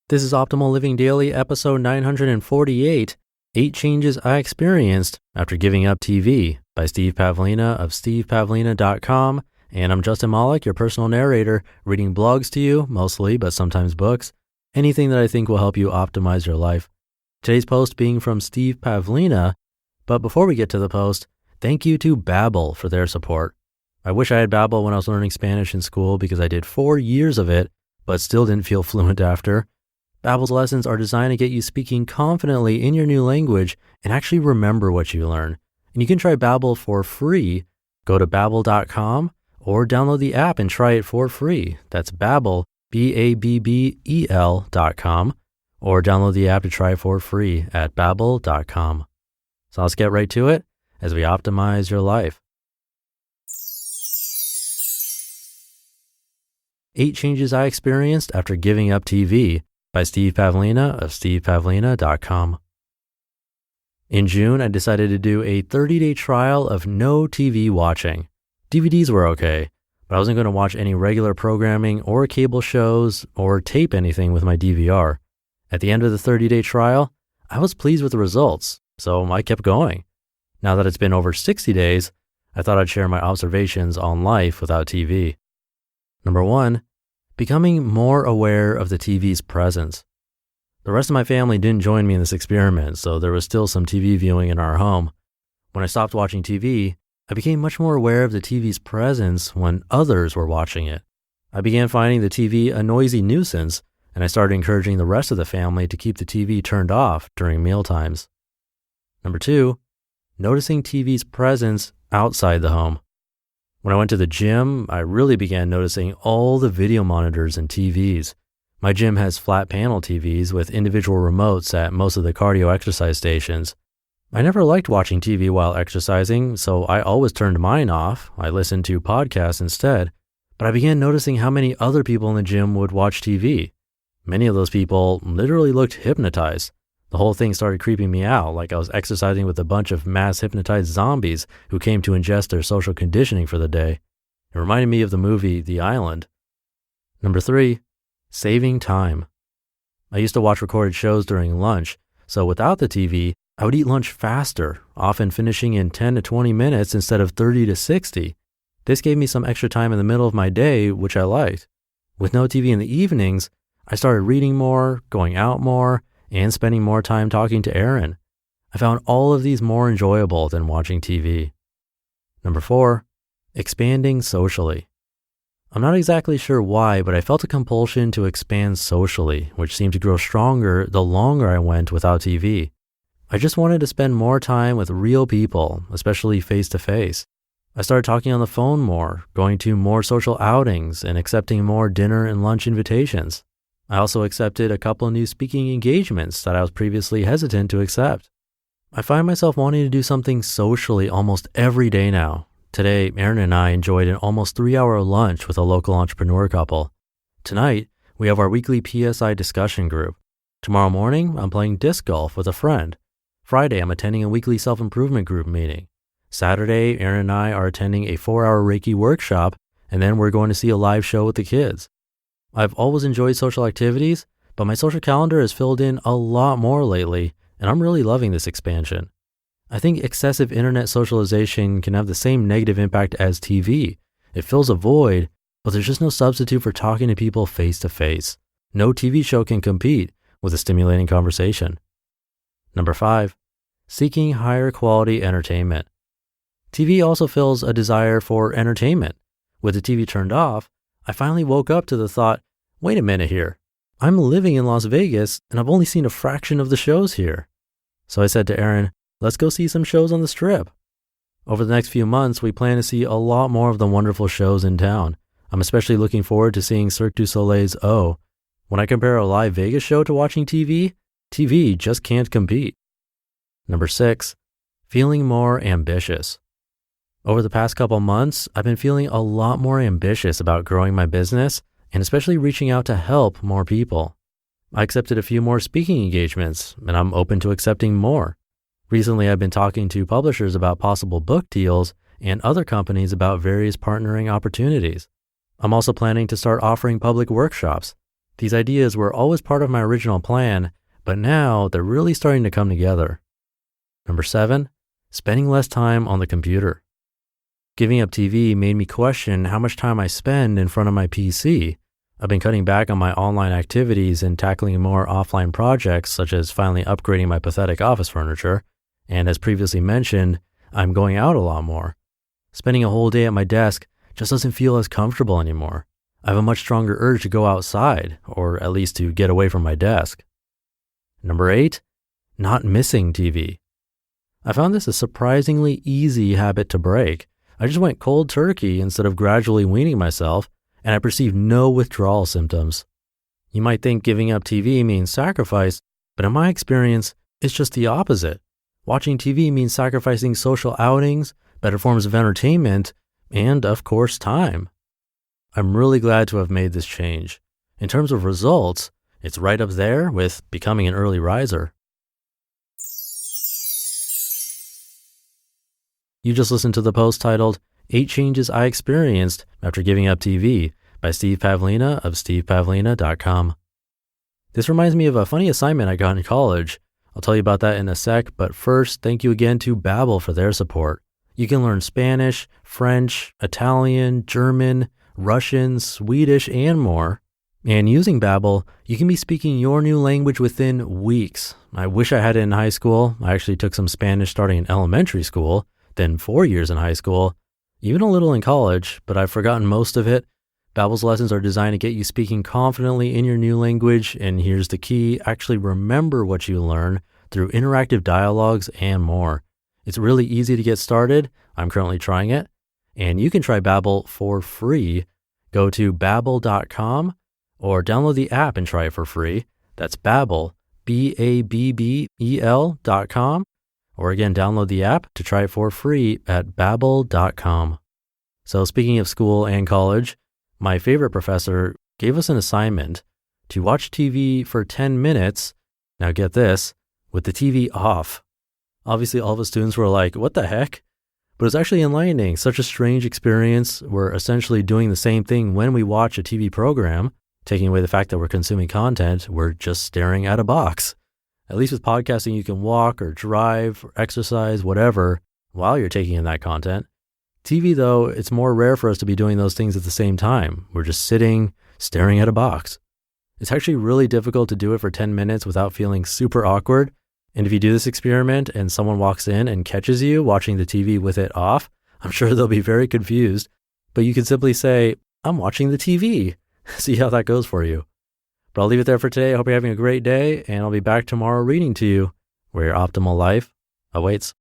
This is Optimal Living Daily, episode 948, 8 Changes I Experienced After Giving Up TV by Steve Pavlina of stevepavlina.com. And I'm Justin Malik, your personal narrator, reading blogs to you, mostly, but sometimes books, anything that I think will help you optimize your life. Today's post being from Steve Pavlina, but before we get to the post, thank you to Babbel for their support. I wish I had Babbel when I was learning Spanish in school because I did 4 years of it, but still didn't feel fluent after. Babbel's lessons are designed to get you speaking confidently in your new language and actually remember what you learn. And you can try Babbel for free. Go to babbel.com or download the app and try it for free. That's Babbel, Babbel.com, or download the app to try it for free at babbel.com. So let's get right to it as we optimize your life. 8 Changes I Experienced After Giving Up TV by Steve Pavlina of stevepavlina.com. In June, I decided to do a 30-day trial of no TV watching. DVDs were okay, but I wasn't going to watch any regular programming or cable shows or tape anything with my DVR. At the end of the 30-day trial, I was pleased with the results, so I kept going. Now that it's been over 60 days, I thought I'd share my observations on life without TV. Number 1, becoming more aware of the TV's presence. The rest of my family didn't join me in this experiment, so there was still some TV viewing in our home. When I stopped watching TV, I became much more aware of the TV's presence when others were watching it. I began finding the TV a noisy nuisance, and I started encouraging the rest of the family to keep the TV turned off during mealtimes. Number 2, noticing TV's presence outside the home. When I went to the gym, I really began noticing all the video monitors and TVs. My gym has flat panel TVs with individual remotes at most of the cardio exercise stations. I never liked watching TV while exercising, so I always turned mine off. I listened to podcasts instead, but I began noticing how many other people in the gym would watch TV. Many of those people literally looked hypnotized. The whole thing started creeping me out, like I was exercising with a bunch of mass hypnotized zombies who came to ingest their social conditioning for the day. It reminded me of the movie The Island. Number 3, saving time. I used to watch recorded shows during lunch, so without the TV, I would eat lunch faster, often finishing in 10 to 20 minutes instead of 30 to 60. This gave me some extra time in the middle of my day, which I liked. With no TV in the evenings, I started reading more, going out more, and spending more time talking to Aaron. I found all of these more enjoyable than watching TV. Number 4, expanding socially. I'm not exactly sure why, but I felt a compulsion to expand socially, which seemed to grow stronger the longer I went without TV. I just wanted to spend more time with real people, especially face-to-face. I started talking on the phone more, going to more social outings, and accepting more dinner and lunch invitations. I also accepted a couple new speaking engagements that I was previously hesitant to accept. I find myself wanting to do something socially almost every day now. Today, Aaron and I enjoyed an almost 3-hour lunch with a local entrepreneur couple. Tonight, we have our weekly PSI discussion group. Tomorrow morning, I'm playing disc golf with a friend. Friday, I'm attending a weekly self-improvement group meeting. Saturday, Aaron and I are attending a 4-hour Reiki workshop, and then we're going to see a live show with the kids. I've always enjoyed social activities, but my social calendar has filled in a lot more lately, and I'm really loving this expansion. I think excessive internet socialization can have the same negative impact as TV. It fills a void, but there's just no substitute for talking to people face to face. No TV show can compete with a stimulating conversation. Number 5, seeking higher quality entertainment. TV also fills a desire for entertainment. With the TV turned off, I finally woke up to the thought, wait a minute here. I'm living in Las Vegas and I've only seen a fraction of the shows here. So I said to Aaron, let's go see some shows on the Strip. Over the next few months, we plan to see a lot more of the wonderful shows in town. I'm especially looking forward to seeing Cirque du Soleil's O. When I compare a live Vegas show to watching TV, TV just can't compete. Number 6, feeling more ambitious. Over the past couple months, I've been feeling a lot more ambitious about growing my business and especially reaching out to help more people. I accepted a few more speaking engagements, and I'm open to accepting more. Recently, I've been talking to publishers about possible book deals and other companies about various partnering opportunities. I'm also planning to start offering public workshops. These ideas were always part of my original plan, but now they're really starting to come together. Number 7, spending less time on the computer. Giving up TV made me question how much time I spend in front of my PC. I've been cutting back on my online activities and tackling more offline projects, such as finally upgrading my pathetic office furniture. And as previously mentioned, I'm going out a lot more. Spending a whole day at my desk just doesn't feel as comfortable anymore. I have a much stronger urge to go outside, or at least to get away from my desk. Number 8, not missing TV. I found this a surprisingly easy habit to break. I just went cold turkey instead of gradually weaning myself, and I perceived no withdrawal symptoms. You might think giving up TV means sacrifice, but in my experience, it's just the opposite. Watching TV means sacrificing social outings, better forms of entertainment, and of course, time. I'm really glad to have made this change. In terms of results, it's right up there with becoming an early riser. You just listened to the post titled 8 Changes I Experienced After Giving Up TV by Steve Pavlina of stevepavlina.com. This reminds me of a funny assignment I got in college. I'll tell you about that in a sec, but first, thank you again to Babbel for their support. You can learn Spanish, French, Italian, German, Russian, Swedish, and more. And using Babbel, you can be speaking your new language within weeks. I wish I had it in high school. I actually took some Spanish starting in elementary school, then 4 years in high school, even a little in college, but I've forgotten most of it. Babbel's lessons are designed to get you speaking confidently in your new language, and here's the key: actually remember what you learn through interactive dialogues and more. It's really easy to get started. I'm currently trying it, and you can try Babbel for free. Go to babbel.com or download the app and try it for free. That's Babbel, BABBEL.com. Or again, download the app to try it for free at babbel.com. So speaking of school and college, my favorite professor gave us an assignment to watch TV for 10 minutes, now get this, with the TV off. Obviously, all of the students were like, what the heck? But it's actually enlightening. Such a strange experience. We're essentially doing the same thing when we watch a TV program, taking away the fact that we're consuming content. We're just staring at a box. At least with podcasting, you can walk or drive or exercise, whatever, while you're taking in that content. TV, though, it's more rare for us to be doing those things at the same time. We're just sitting, staring at a box. It's actually really difficult to do it for 10 minutes without feeling super awkward. And if you do this experiment and someone walks in and catches you watching the TV with it off, I'm sure they'll be very confused. But you can simply say, I'm watching the TV. See how that goes for you. But I'll leave it there for today. I hope you're having a great day, and I'll be back tomorrow reading to you where your optimal life awaits.